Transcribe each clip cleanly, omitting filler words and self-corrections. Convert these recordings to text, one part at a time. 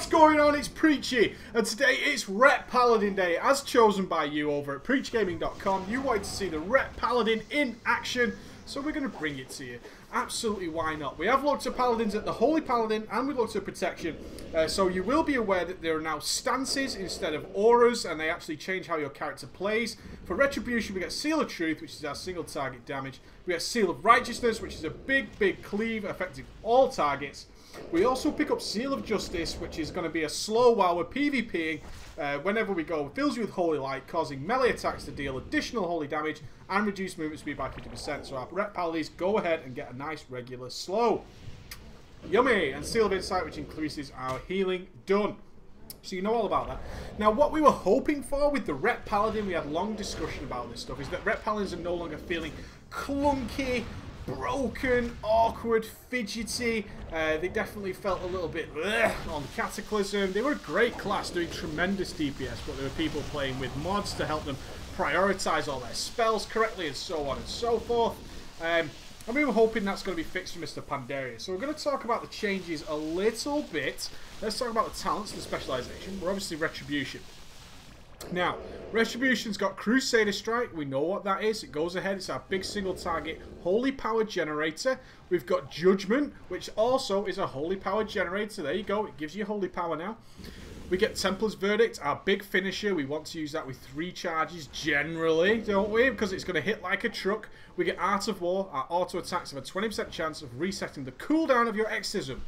What's going on? It's Preachy, and today it's Ret Paladin Day, as chosen by you over at preachgaming.com. You wanted to see the Ret Paladin in action, so we're going to bring it to you. Absolutely, why not? We have looked at Paladins at the Holy Paladin, and we looked at Protection, so you will be aware that there are now stances instead of auras, and they actually change how your character plays. For Retribution, we get Seal of Truth, which is our single target damage. We get Seal of Righteousness, which is a big cleave affecting all targets. We also pick up Seal of Justice, which is going to be a slow while we're PvPing. Whenever we go, it fills you with Holy Light, causing melee attacks to deal additional holy damage and reduce movement speed by 50%. So our Ret Paladins go ahead and get a nice regular slow. Yummy! And Seal of Insight, which increases our healing. Done. So you know all about that. Now, what we were hoping for with the Ret Paladin, we had long discussion about this stuff, is that Ret Paladins are no longer feeling clunky, broken, awkward, fidgety. They definitely felt a little bit on the Cataclysm. They were a great class doing tremendous DPS, but there were people playing with mods to help them prioritize all their spells correctly and so on and so forth. And we were hoping that's going to be fixed for Mr. Pandaria. So we're going to talk about the changes a little bit. Let's talk about the talents and specialization. We're obviously Retribution. Now, Retribution's got Crusader Strike. We know what that is. It goes ahead. It's our big single target holy power generator. We've got Judgment, which also is a holy power generator. There you go. It gives you holy power now. We get Templar's Verdict, our big finisher. We want to use that with 3 charges generally, don't we? Because it's going to hit like a truck. We get Art of War. Our auto attacks have a 20% chance of resetting the cooldown of your exorcism.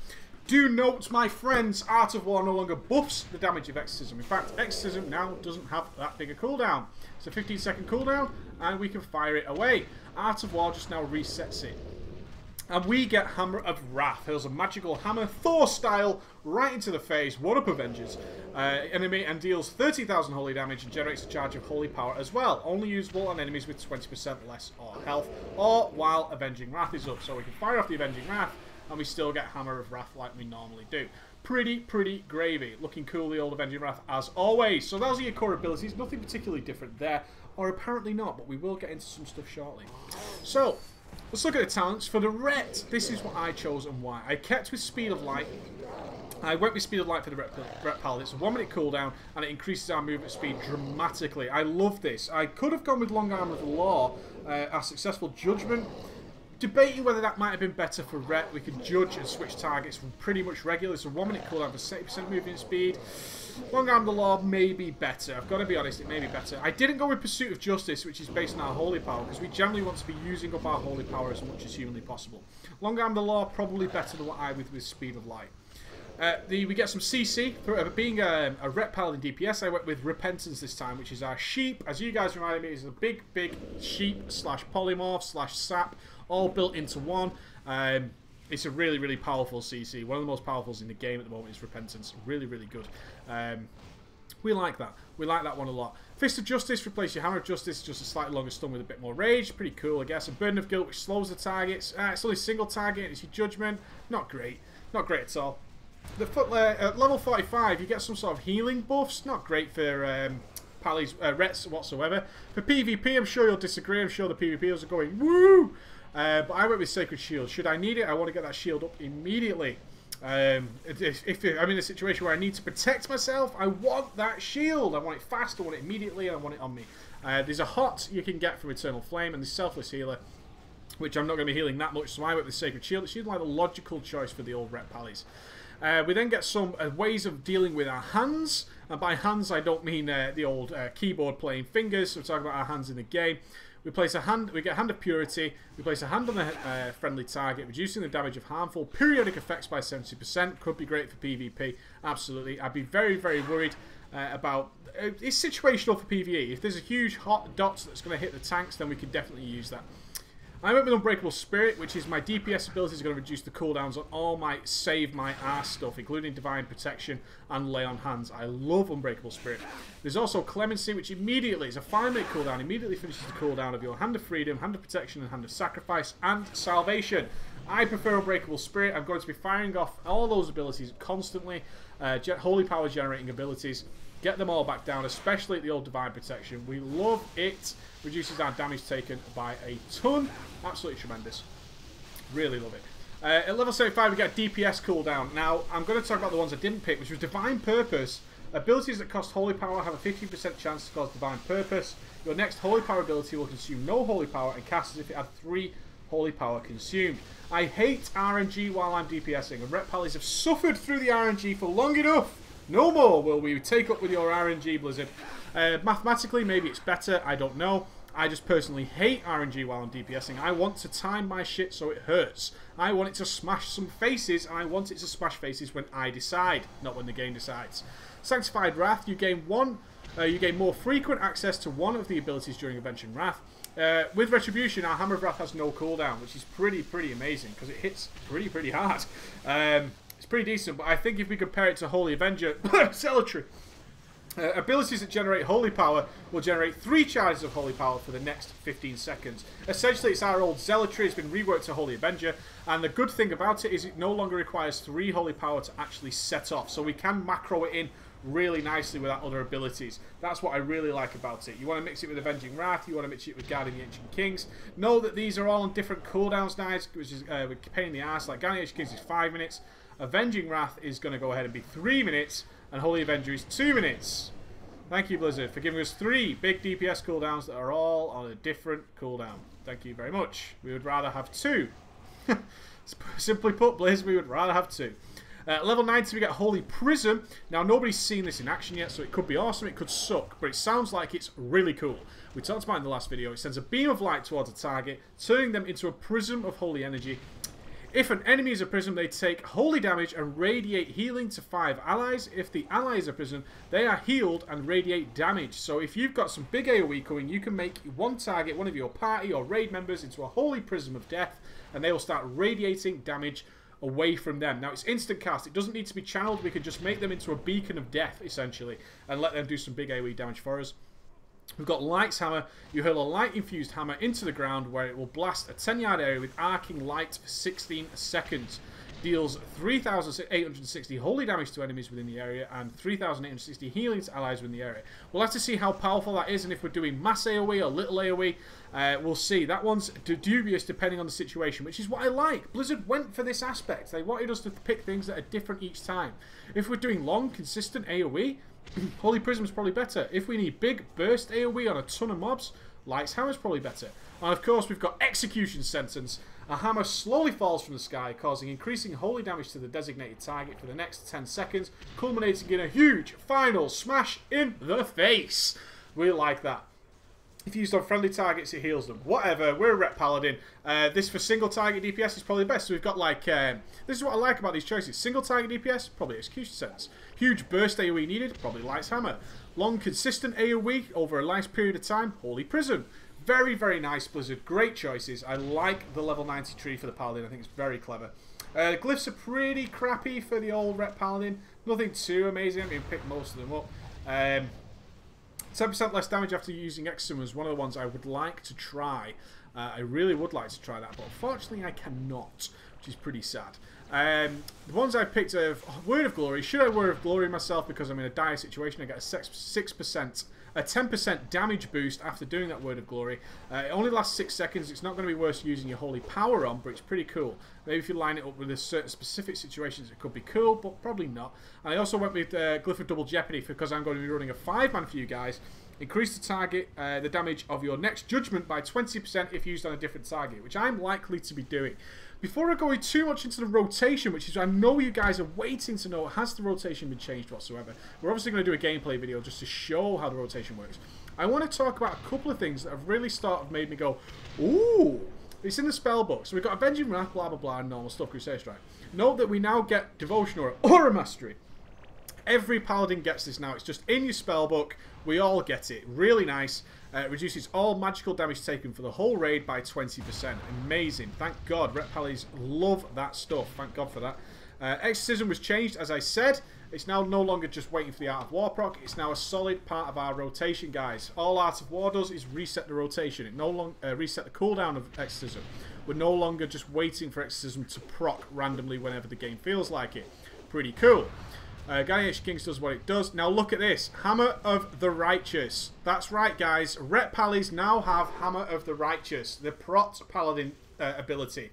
Do note, my friends, Art of War no longer buffs the damage of Exorcism. In fact, Exorcism now doesn't have that big a cooldown. It's a 15-second cooldown, and we can fire it away. Art of War just now resets it. And we get Hammer of Wrath. Hurls a magical hammer, Thor style, right into the face. One up Avengers. Enemy and deals 30,000 holy damage and generates a charge of holy power as well. Only usable on enemies with 20% less or health, or while Avenging Wrath is up. So we can fire off the Avenging Wrath, and we still get Hammer of Wrath like we normally do. Pretty gravy. Looking cool, the old Avenging Wrath, as always. So those are your core abilities. Nothing particularly different there, or apparently not, but we will get into some stuff shortly. So, let's look at the talents. For the Ret, this is what I chose and why. I kept with Speed of Light. I went with Speed of Light for the Ret Paladin. It's a 1-minute cooldown, and it increases our movement speed dramatically. I love this. I could have gone with Long Arm of the Law, our successful Judgment. Debating whether that might have been better for Ret. We can judge and switch targets from pretty much regular. It's a 1-minute cooldown for 70% movement speed. Long Arm of the Law may be better. I've got to be honest, it may be better. I didn't go with Pursuit of Justice, which is based on our Holy Power, because we generally want to be using up our Holy Power as much as humanly possible. Long Arm of the Law, probably better than what I with Speed of Light. We get some CC. For being a Ret Paladin DPS, I went with Repentance this time, which is our sheep. As you guys reminded me, is a big sheep slash polymorph slash sap, all built into one. It's a really powerful CC. One of the most powerfuls in the game at the moment is Repentance. Really good. We like that. We like that one a lot. Fist of Justice, replace your Hammer of Justice, just a slightly longer stun with a bit more rage. Pretty cool, I guess. A Burden of Guilt, which slows the targets. It's only single target. It's your Judgment. Not great. Not great at all. At level 45, you get some sort of healing buffs. Not great for Rets whatsoever. For PvP, I'm sure you'll disagree. I'm sure the PvPers are going, woo! But I went with Sacred Shield. Should I need it, I want to get that shield up immediately. If I'm in a situation where I need to protect myself, I want that shield. I want it fast, I want it immediately, and I want it on me. There's a hot you can get from Eternal Flame, and the Selfless Healer, which I'm not going to be healing that much, so I went with Sacred Shield. It seems like the logical choice for the old Ret Pallies. We then get some ways of dealing with our hands, and by hands I don't mean the old keyboard playing fingers. So we're talking about our hands in the game. We place a hand. We get Hand of Purity. We place a hand on a friendly target, reducing the damage of harmful periodic effects by 70%. Could be great for PvP. Absolutely. I'd be very worried about. It's situational for PvE. If there's a huge hot dot that's going to hit the tanks, then we could definitely use that. I went with Unbreakable Spirit, which is my DPS ability is going to reduce the cooldowns on all my save my ass stuff, including Divine Protection and Lay on Hands. I love Unbreakable Spirit. There's also Clemency, which immediately is a 5-minute cooldown, immediately finishes the cooldown of your Hand of Freedom, Hand of Protection, and Hand of Sacrifice, and Salvation. I prefer Unbreakable Spirit. I'm going to be firing off all those abilities constantly, Holy Power generating abilities. Get them all back down, especially the old Divine Protection. We love it. Reduces our damage taken by a ton. Absolutely tremendous. Really love it. At level 75 we get a DPS cooldown. Now I'm going to talk about the ones I didn't pick, which was Divine Purpose. Abilities that cost Holy Power have a 15% chance to cause Divine Purpose. Your next Holy Power ability will consume no Holy Power and cast as if it had 3 Holy Power consumed. I hate RNG while I'm DPSing, and Ret Pallies have suffered through the RNG for long enough. No more will we take up with your RNG, Blizzard. Mathematically, maybe it's better, I don't know. I just personally hate RNG while I'm DPSing. I want to time my shit so it hurts. I want it to smash some faces, and I want it to smash faces when I decide, not when the game decides. Sanctified Wrath, you gain more frequent access to one of the abilities during Avenging Wrath. With Retribution, our Hammer of Wrath has no cooldown, which is pretty amazing, because it hits pretty hard. It's pretty decent, but I think if we compare it to Holy Avenger, Zealotry, abilities that generate Holy Power will generate 3 charges of Holy Power for the next 15 seconds. Essentially, it's our old Zealotry. It's been reworked to Holy Avenger, and the good thing about it is it no longer requires 3 Holy Power to actually set off, so we can macro it in really nicely with our other abilities. That's what I really like about it. You want to mix it with Avenging Wrath, you want to mix it with Guarding the Ancient Kings. Know that these are all on different cooldowns now, which is a pain in the ass. Like Guarding the Ancient Kings is 5 minutes, Avenging Wrath is going to go ahead and be 3 minutes, and Holy Avenger is 2 minutes. Thank you, Blizzard, for giving us 3 big DPS cooldowns that are all on a different cooldown. Thank you very much. We would rather have 2. Simply put, Blizz, we would rather have 2. Level 90 we get Holy Prism. Now nobody's seen this in action yet, so it could be awesome, it could suck, but it sounds like it's really cool. We talked about it in the last video. It sends a beam of light towards a target, turning them into a prism of holy energy. If an enemy is a prism, they take holy damage and radiate healing to 5 allies. If the ally is a prism, they are healed and radiate damage. So if you've got some big AoE coming, you can make one target, one of your party or raid members, into a holy prism of death, and they will start radiating damage away from them. Now, it's instant cast. It doesn't need to be channeled. We can just make them into a beacon of death, essentially, and let them do some big AoE damage for us. We've got Light's Hammer. You hurl a light-infused hammer into the ground where it will blast a 10-yard area with arcing light for 16 seconds. Deals 3,860 holy damage to enemies within the area and 3,860 healing to allies within the area. We'll have to see how powerful that is, and if we're doing mass AoE or little AoE, we'll see. That one's dubious depending on the situation, which is what I like. Blizzard went for this aspect. They wanted us to pick things that are different each time. If we're doing long, consistent AoE, Holy Prism is probably better. If we need big burst AoE on a ton of mobs, Light's Hammer is probably better. And of course, we've got Execution Sentence. A hammer slowly falls from the sky, causing increasing holy damage to the designated target for the next 10 seconds, culminating in a huge final smash in the face. We like that. If used on friendly targets, it heals them. Whatever, we're a Ret Paladin. This for single target DPS is probably the best. So we've got like, this is what I like about these choices. Single target DPS, probably Execution Sentence. Huge burst AoE needed, probably Light's Hammer. Long consistent AoE over a nice period of time, Holy Prism. Very nice, Blizzard. Great choices. I like the level 90 tree for the Paladin. I think it's very clever. Glyphs are pretty crappy for the old Ret Paladin. Nothing too amazing. I mean, pick most of them up. 10% less damage after using Exorcism was one of the ones I would like to try. I really would like to try that, but unfortunately I cannot, which is pretty sad. The ones I picked are Word of Glory. Should I Word of Glory myself because I'm in a dire situation? I get a 10% damage boost after doing that Word of Glory. It only lasts 6 seconds. It's not going to be worth using your Holy Power on, but it's pretty cool. Maybe if you line it up with a certain specific situations, it could be cool, but probably not. And I also went with Glyph of Double Jeopardy because I'm going to be running a 5-man for you guys. Increase the target, the damage of your next judgment by 20% if used on a different target, which I'm likely to be doing. Before I go too much into the rotation, which is I know you guys are waiting to know, has the rotation been changed whatsoever? We're obviously going to do a gameplay video just to show how the rotation works. I want to talk about a couple of things that have really made me go, ooh, it's in the spell book. So we've got Avenging Wrath, blah, blah, blah, and normal stuff, Crusade Strike. Note that we now get Devotion or Aura Mastery. Every Paladin gets this now. It's just in your spell book. We all get it. Really nice. It reduces all magical damage taken for the whole raid by 20%. Amazing. Thank God. Ret Pallies love that stuff. Thank God for that. Exorcism was changed, as I said. It's now no longer just waiting for the Art of War proc. It's now a solid part of our rotation, guys. All Art of War does is reset the rotation. It no longer reset the cooldown of Exorcism. We're no longer just waiting for Exorcism to proc randomly whenever the game feels like it. Pretty cool. Guardian Kings does what it does. Now look at this. Hammer of the Righteous. That's right, guys. Ret Pallies now have Hammer of the Righteous. The Prot Paladin ability.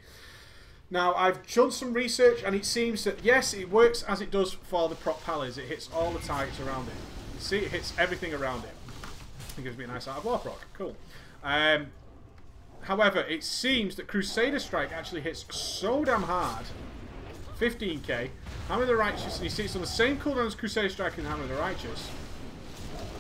Now, I've done some research, and it seems that, yes, it works as it does for the prop Paladins. It hits all the targets around it. You see, it hits everything around it. It gives me a nice out of war proc. Cool. However, it seems that Crusader Strike actually hits so damn hard. 15k. Hammer of the Righteous, and you see it's on the same cooldown as Crusader Strike and Hammer of the Righteous.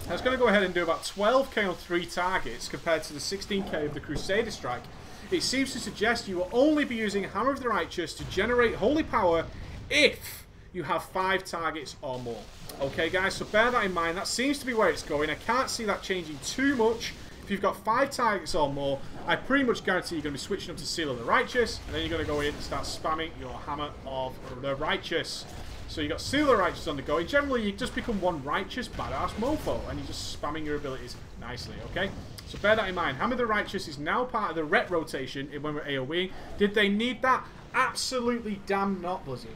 I was going to go ahead and do about 12k on 3 targets compared to the 16k of the Crusader Strike. It seems to suggest you will only be using Hammer of the Righteous to generate holy power if you have 5 targets or more. Okay, guys, so bear that in mind. That seems to be where it's going. I can't see that changing too much. If you've got 5 targets or more, I pretty much guarantee you're going to be switching up to Seal of the Righteous, and then you're going to go in and start spamming your Hammer of the Righteous. So you've got Seal of the Righteous on the go. And generally, you just become one righteous badass mofo, and you're just spamming your abilities nicely, okay? So bear that in mind. Hammer of the Righteous is now part of the ret rotation when we're AoEing. Did they need that? Absolutely damn not, Blizzard.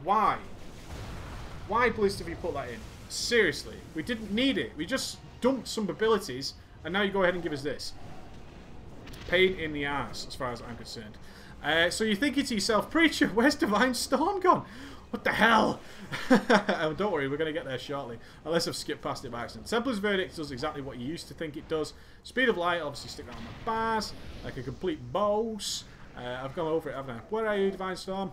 Why? Why, Blizzard, have you put that in? Seriously. We didn't need it. We just dumped some abilities, and now you go ahead and give us this. Pain in the ass, as far as I'm concerned. So you're thinking to yourself, Preacher, where's Divine Storm gone? What the hell? Oh, don't worry, we're going to get there shortly. Unless I've skipped past it by accident. Templar's Verdict does exactly what you used to think it does. Speed of Light, obviously stick that on my bars. Like a complete boss. I've gone over it, haven't I? Where are you, Divine Storm?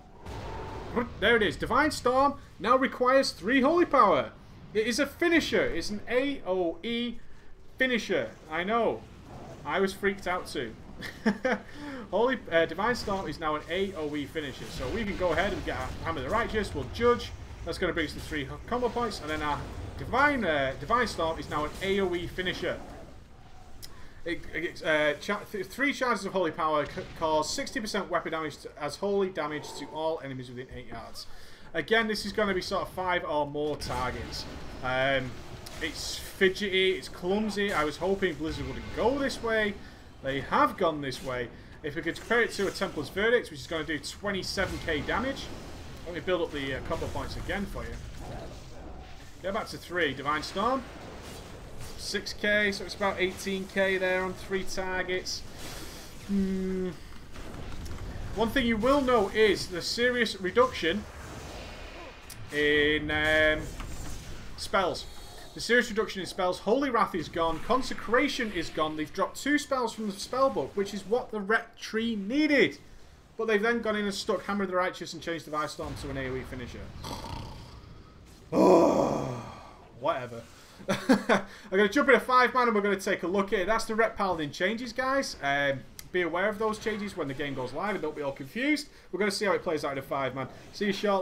There it is. Divine Storm now requires 3 holy power. It is a finisher. It's an AoE finisher. I know. I was freaked out too. Divine Storm is now an AoE finisher. So we can go ahead and get our Hammer of the Righteous. We'll judge. That's going to bring us to 3 combo points. And then our Divine Storm is now an AoE finisher. 3 charges of holy power cause 60% weapon damage as holy damage to all enemies within 8 yards. Again, this is going to be sort of 5 or more targets. It's fidgety, it's clumsy. I was hoping Blizzard wouldn't go this way. They have gone this way. If we could compare it to a Templar's Verdict, which is going to do 27k damage. Let me build up the combo points again for you. Get back to 3. Divine Storm. 6k, so it's about 18k there on 3 targets. One thing you will know is the serious reduction in spells. The serious reduction in spells. Holy Wrath is gone. Consecration is gone. They've dropped 2 spells from the spellbook, which is what the ret tree needed. But they've then gone in and stuck Hammer of the Righteous and changed Divine Storm to an AoE finisher. Oh, whatever. I'm going to jump in a 5-man and we're going to take a look at it. That's the Ret Paladin changes, guys. Be aware of those changes when the game goes live and don't be all confused. We're going to see how it plays out in a 5-man. See you shortly.